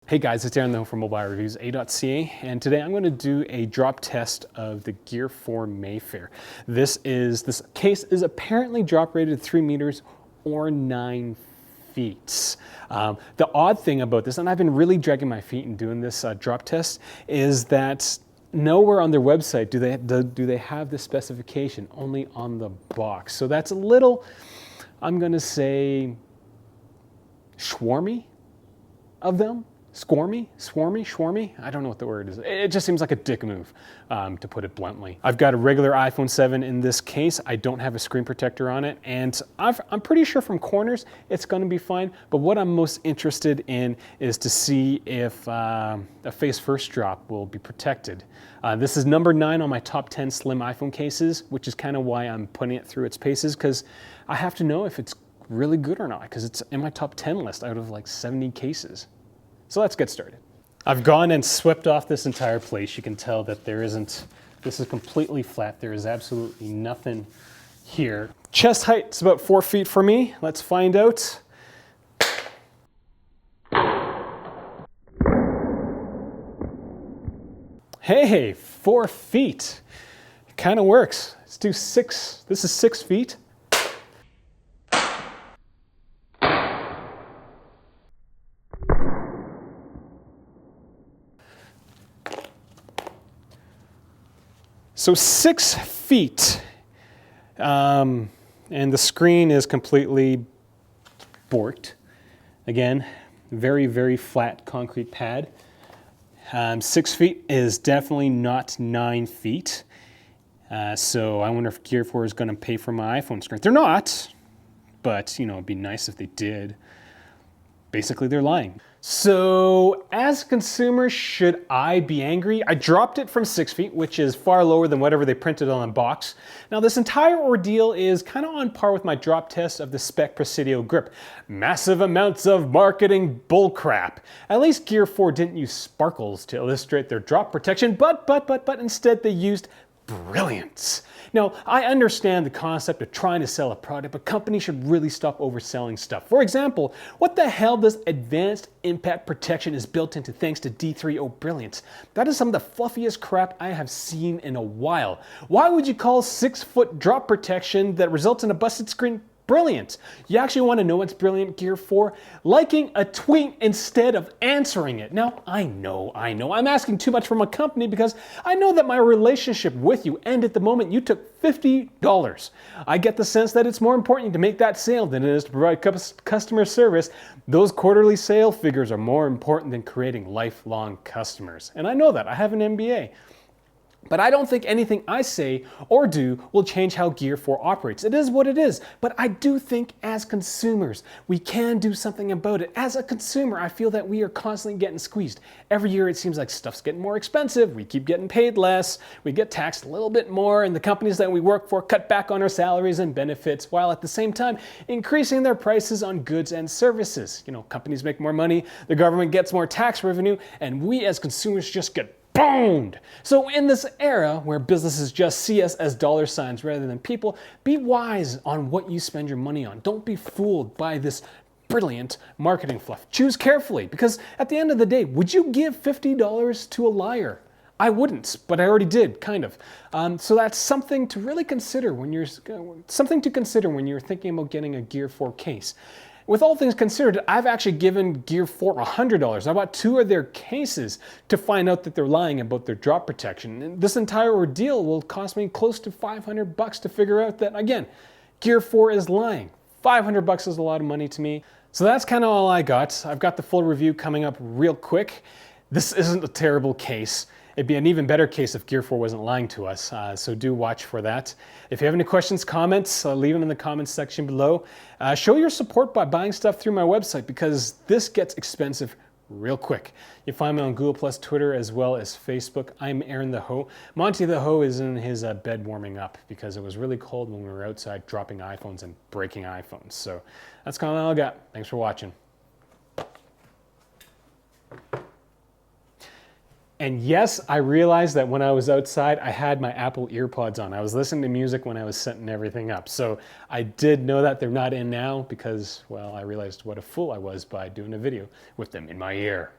Hey guys, it's Aaron from Mobile Reviews A.ca, and today I'm going to do a drop test of the Gear4 Mayfair. This case is apparently drop rated 3 meters or 9 feet. The odd thing about this, and I've been really dragging my feet in doing this drop test, is that nowhere on their website do they have this specification, only on the box. So that's a little, I'm going to say, schwarmy of them. Swarmy? I don't know what the word is. It just seems like a dick move, to put it bluntly. I've got a regular iPhone 7 in this case. I don't have a screen protector on it, and I'm pretty sure from corners it's going to be fine, but what I'm most interested in is to see if a face first drop will be protected. This is number 9 on my top 10 slim iPhone cases, which is kind of why I'm putting it through its paces, because I have to know if it's really good or not, because it's in my top 10 list out of like 70 cases. So let's get started. I've gone and swept off this entire place. You can tell that this is completely flat. There is absolutely nothing here. Chest height is about 4 feet for me. Let's find out. Hey, 4 feet. It kind of works. Let's do 6. This is 6 feet. So 6 feet, and the screen is completely borked. Again, very, very flat concrete pad. 6 feet is definitely not 9 feet. So I wonder if Gear4 is going to pay for my iPhone screen. They're not, but you know, it'd be nice if they did. Basically, they're lying. So as consumers, should I be angry? I dropped it from 6 feet, which is far lower than whatever they printed on the box. Now this entire ordeal is kind of on par with my drop test of the Speck Presidio GRIP. Massive amounts of marketing bullcrap. At least Gear4 didn't use sparkles to illustrate their drop protection, but instead they used Brilliance. Now, I understand the concept of trying to sell a product, but companies should really stop overselling stuff. For example, what the hell does advanced impact protection is built into thanks to D3O Brilliance? That is some of the fluffiest crap I have seen in a while. Why would you call 6-foot drop protection that results in a busted screen brilliant? You actually want to know what's brilliant, Gear4? Liking a tweet instead of answering it. Now, I know, I'm asking too much from a company because I know that my relationship with you ended the moment you took $50. I get the sense that it's more important to make that sale than it is to provide customer service. Those quarterly sale figures are more important than creating lifelong customers. And I know that. I have an MBA. But I don't think anything I say or do will change how Gear4 operates. It is what it is. But I do think as consumers, we can do something about it. As a consumer, I feel that we are constantly getting squeezed. Every year it seems like stuff's getting more expensive. We keep getting paid less. We get taxed a little bit more. And the companies that we work for cut back on our salaries and benefits while at the same time increasing their prices on goods and services. You know, companies make more money, the government gets more tax revenue, and we as consumers just get boned. So in this era where businesses just see us as dollar signs rather than people, be wise on what you spend your money on. Don't be fooled by this brilliant marketing fluff. Choose carefully, because at the end of the day, would you give $50 to a liar? I wouldn't, but I already did, kind of. So that's something to really consider when you're thinking about getting a Gear4 case. With all things considered, I've actually given Gear4 $100. I bought 2 of their cases to find out that they're lying about their drop protection. And this entire ordeal will cost me close to $500 to figure out that, again, Gear4 is lying. $500 is a lot of money to me. So that's kind of all I got. I've got the full review coming up real quick. This isn't a terrible case. It'd be an even better case if Gear4 wasn't lying to us, so do watch for that. If you have any questions, comments, leave them in the comments section below. Show your support by buying stuff through my website, because this gets expensive real quick. You find me on Google+, Twitter, as well as Facebook. I'm Aaron the Ho. Monty the Ho is in his bed warming up because it was really cold when we were outside dropping iPhones and breaking iPhones. So that's kind of all I got. Thanks for watching. And yes, I realized that when I was outside, I had my Apple earpods on. I was listening to music when I was setting everything up. So I did know that they're not in now because, well, I realized what a fool I was by doing a video with them in my ear.